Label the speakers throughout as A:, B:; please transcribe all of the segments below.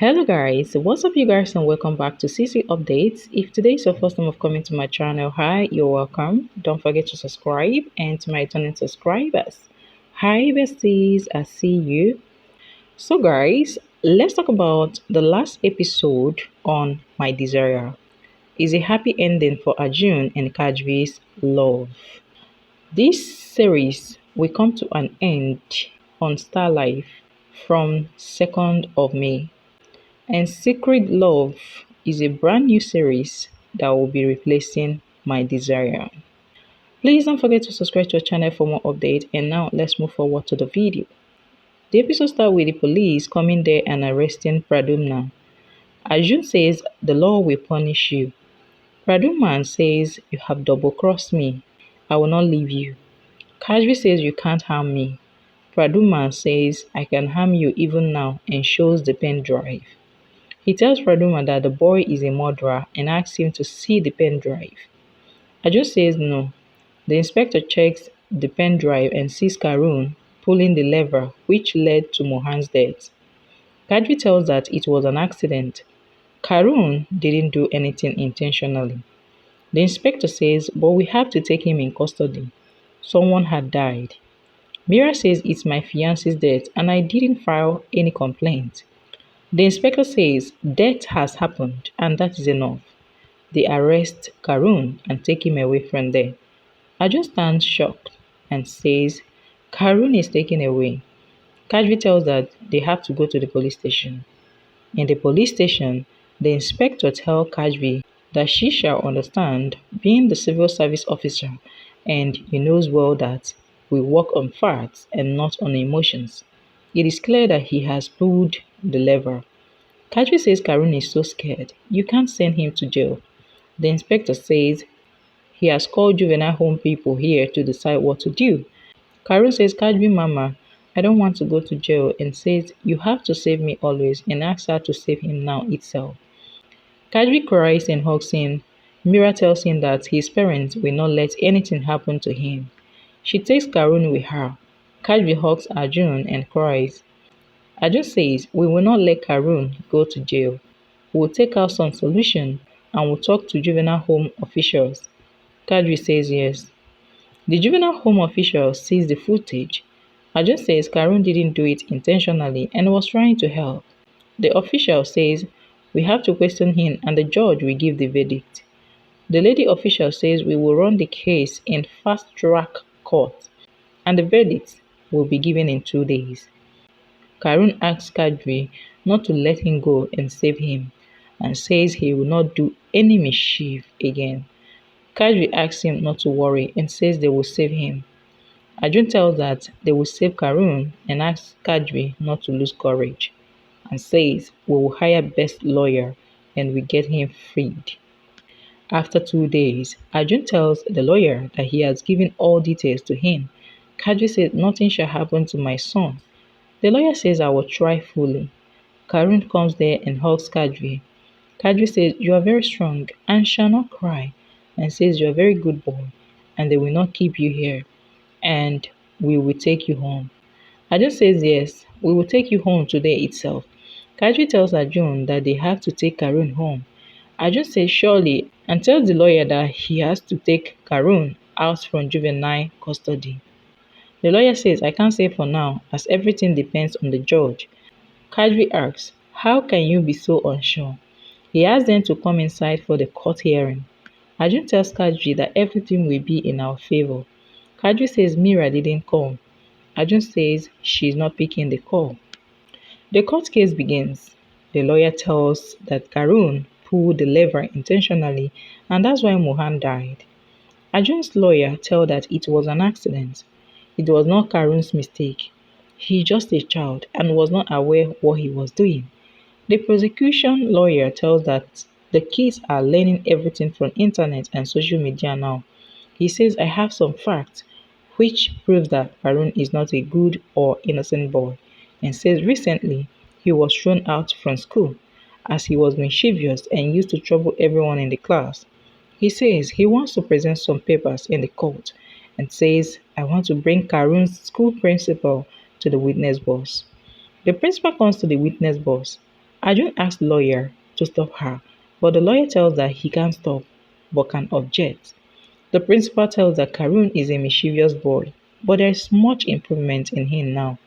A: Hello guys, what's up you guys and welcome back to Cee-C Updates. If today is your first time of coming to my channel, hi, you're welcome. Don't forget to subscribe and to my returning subscribers. Hi besties, I see you. So guys, let's talk about the last episode on My Desire. Is a happy ending for Arjun and Kaashvi's love. This series will come to an end on Star Life from 2nd of May. And Secret Love is a brand new series that will be replacing My Desire. Please don't forget to subscribe to our channel for more updates. And now let's move forward to the video. The episode starts with the police coming there and arresting Pradumna. Arjun says the law will punish you. Pradumna says you have double crossed me. I will not leave you. Kaashvi says you can't harm me. Pradumna says I can harm you even now and shows the pen drive. He tells Praduma that the boy is a murderer and asks him to see the pen drive. Arjun says no. The inspector checks the pen drive and sees Karun pulling the lever which led to Mohan's death. Kaashvi tells that it was an accident. Karun didn't do anything intentionally. The inspector says, but we have to take him in custody. Someone had died. Meera says it's my fiance's death and I didn't file any complaint. The inspector says death has happened and that is enough. They arrest Karun and take him away from there. Arjun stands shocked and says Karun is taken away. Kaashvi tells that they have to go to the police station. In the police station, the inspector tells Kaashvi that she shall understand being the civil service officer and he knows well that we work on facts and not on emotions. It is clear that he has pulled the lever. Kaashvi says Karun is so scared, you can't send him to jail. The inspector says he has called juvenile home people here to decide what to do. Karun says, Kaashvi mama, I don't want to go to jail and says you have to save me always and asks her to save him now itself. Kaashvi cries and hugs him. Meera tells him that his parents will not let anything happen to him. She takes Karun with her. Kaashvi hugs Arjun and cries. Arjun says we will not let Karun go to jail. We will take out some solution and will talk to juvenile home officials. Kaashvi says yes. The juvenile home official sees the footage. Arjun says Karun didn't do it intentionally and was trying to help. The official says we have to question him and the judge will give the verdict. The lady official says we will run the case in fast track court and the verdict will be given in 2 days. Karun asks Kaashvi not to let him go and save him and says he will not do any mischief again. Kaashvi asks him not to worry and says they will save him. Arjun tells that they will save Karun and asks Kaashvi not to lose courage and says we will hire best lawyer and we get him freed. After 2 days, Arjun tells the lawyer that he has given all details to him. Kaashvi says nothing shall happen to my son. The lawyer says I will try fully. Karun comes there and hugs Kaashvi. Kaashvi says you are very strong and shall not cry and says you are a very good boy and they will not keep you here and we will take you home. Arjun says yes, we will take you home today itself. Kaashvi tells Arjun that they have to take Karun home. Arjun says surely and tells the lawyer that he has to take Karun out from juvenile custody. The lawyer says I can't say for now as everything depends on the judge. Kaashvi asks, how can you be so unsure? He asks them to come inside for the court hearing. Arjun tells Kaashvi that everything will be in our favor. Kaashvi says Meera didn't come. Arjun says she is not picking the call. The court case begins. The lawyer tells that Karun pulled the lever intentionally and that's why Mohan died. Arjun's lawyer tells that it was an accident. It was not Karun's mistake. He is just a child and was not aware what he was doing. The prosecution lawyer tells that the kids are learning everything from internet and social media now. He says I have some facts which proves that Karun is not a good or innocent boy and says recently he was thrown out from school as he was mischievous and used to trouble everyone in the class. He says he wants to present some papers in the court and says I want to bring Karun's school principal to the witness box. The principal comes to the witness box. Arjun asks the lawyer to stop her, but the lawyer tells that he can't stop but can object. The principal tells that Karun is a mischievous boy, but there is much improvement in him now.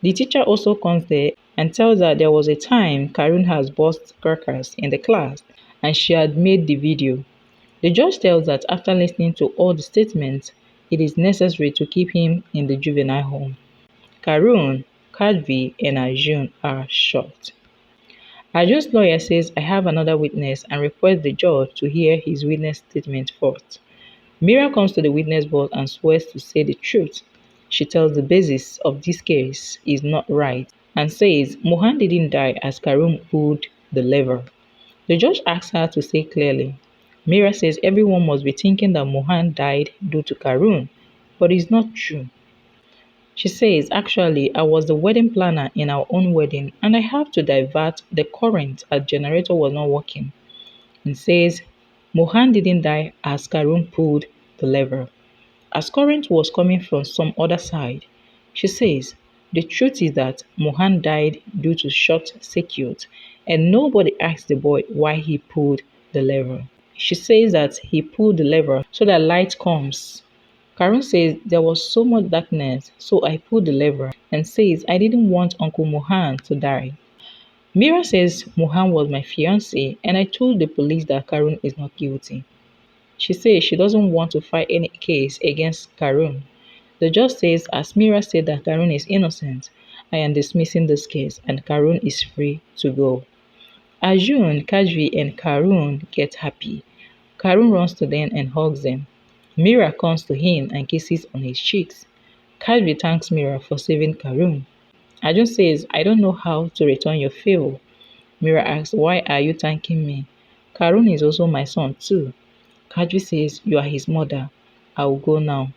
A: The teacher also comes there and tells her there was a time Karun has burst crackers in the class and she had made the video. The judge tells that after listening to all the statements, it is necessary to keep him in the juvenile home. Karun, Kaashvi, and Arjun are shocked. Arjun's lawyer says, I have another witness and requests the judge to hear his witness statement first. Meera comes to the witness box and swears to say the truth. She tells the basis of this case is not right and says Mohan didn't die as Karun pulled the lever. The judge asks her to say clearly. Meera says everyone must be thinking that Mohan died due to Karun, but it's not true. She says, actually, I was the wedding planner in our own wedding and I have to divert the current as generator was not working. And says, Mohan didn't die as Karun pulled the lever. As current was coming from some other side, she says, the truth is that Mohan died due to short circuit and nobody asked the boy why he pulled the lever. She says that he pulled the lever so that light comes. Karun says there was so much darkness, so I pulled the lever and says I didn't want Uncle Mohan to die. Meera says Mohan was my fiancé and I told the police that Karun is not guilty. She says she doesn't want to fight any case against Karun. The judge says as Meera said that Karun is innocent, I am dismissing this case and Karun is free to go. Arjun, Kaashvi and Karun get happy. Karun runs to them and hugs them. Meera comes to him and kisses on his cheeks. Kaashvi thanks Meera for saving Karun. Arjun says, I don't know how to return your favor. Meera asks, why are you thanking me? Karun is also my son too. Kaashvi says, you are his mother. I will go now.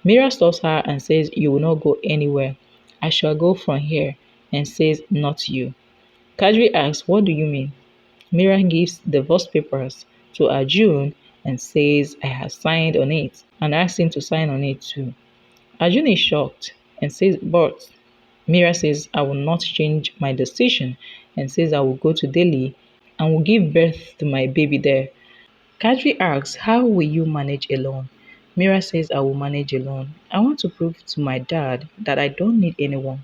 A: Meera stops her and says, you will not go anywhere. I shall go from here and says, not you. Kaashvi asks, what do you mean? Meera gives divorce papers to Arjun and says, I have signed on it and asks him to sign on it too. Arjun is shocked and says, but Meera says, I will not change my decision and says I will go to Delhi and will give birth to my baby there. Kaashvi asks, how will you manage alone? Meera says, I will manage alone. I want to prove to my dad that I don't need anyone.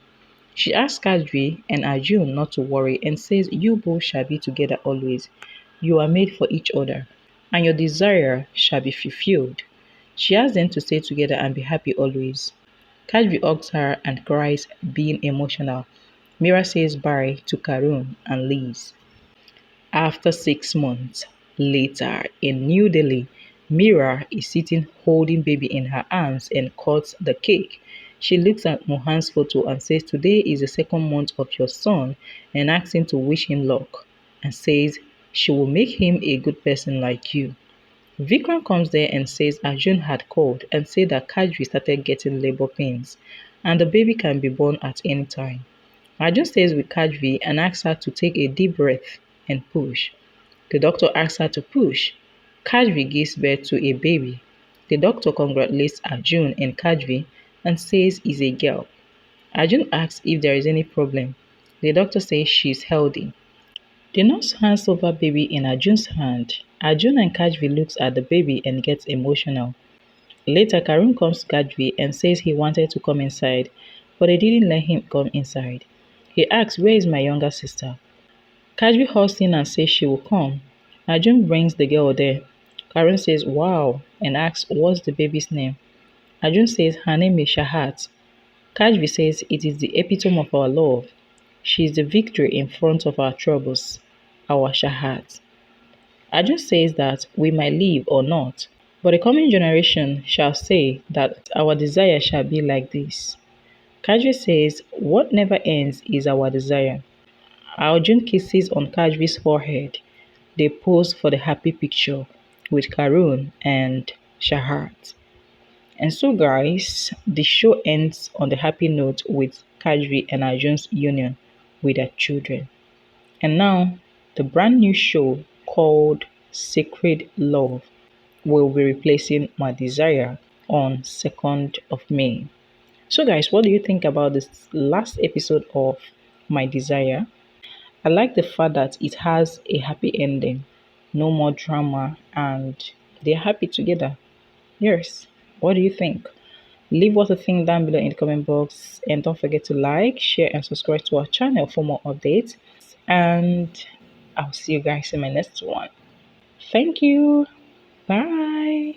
A: She asks Kaashvi and Arjun not to worry and says, you both shall be together always. You are made for each other, and your desire shall be fulfilled. She asks them to stay together and be happy always. Kaashvi hugs her and cries, being emotional. Meera says bye to Karun and leaves. After 6 months later in New Delhi, Meera is sitting holding baby in her arms and cuts the cake. She looks at Mohan's photo and says, today is the second month of your son and asks him to wish him luck and says she will make him a good person like you. Vikram comes there and says Arjun had called and said that Kaashvi started getting labor pains and the baby can be born at any time. Arjun stays with Kaashvi and asks her to take a deep breath and push. The doctor asks her to push. Kaashvi gives birth to a baby. The doctor congratulates Arjun and Kaashvi and says it's a girl. Arjun asks if there is any problem. The doctor says she is healthy. The nurse hands over baby in Arjun's hand. Arjun and Kaashvi looks at the baby and gets emotional. Later, Karun comes to Kaashvi and says he wanted to come inside, but they didn't let him come inside. He asks, where is my younger sister? Kaashvi hugs in and says she will come. Arjun brings the girl there. Karun says, wow, and asks, what's the baby's name? Arjun says, her name is Shahat. Kaashvi says, it is the epitome of our love. She is the victory in front of our troubles, our Shahat. Arjun says that we might live or not, but the coming generation shall say that our desire shall be like this. Kaashvi says, what never ends is our desire. Arjun kisses on Kaashvi's forehead. They pose for the happy picture with Karun and Shahat. And so, guys, the show ends on the happy note with Kaashvi and Arjun's union with their children. And now, the brand new show called Sacred Love will be replacing My Desire on 2nd of May. So, guys, what do you think about this last episode of My Desire? I like the fact that it has a happy ending, no more drama, and they're happy together. Yes. What do you think? Leave what you think down below in the comment box, and don't forget to like, share, and subscribe to our channel for more updates. And I'll see you guys in my next one. Thank you. Bye.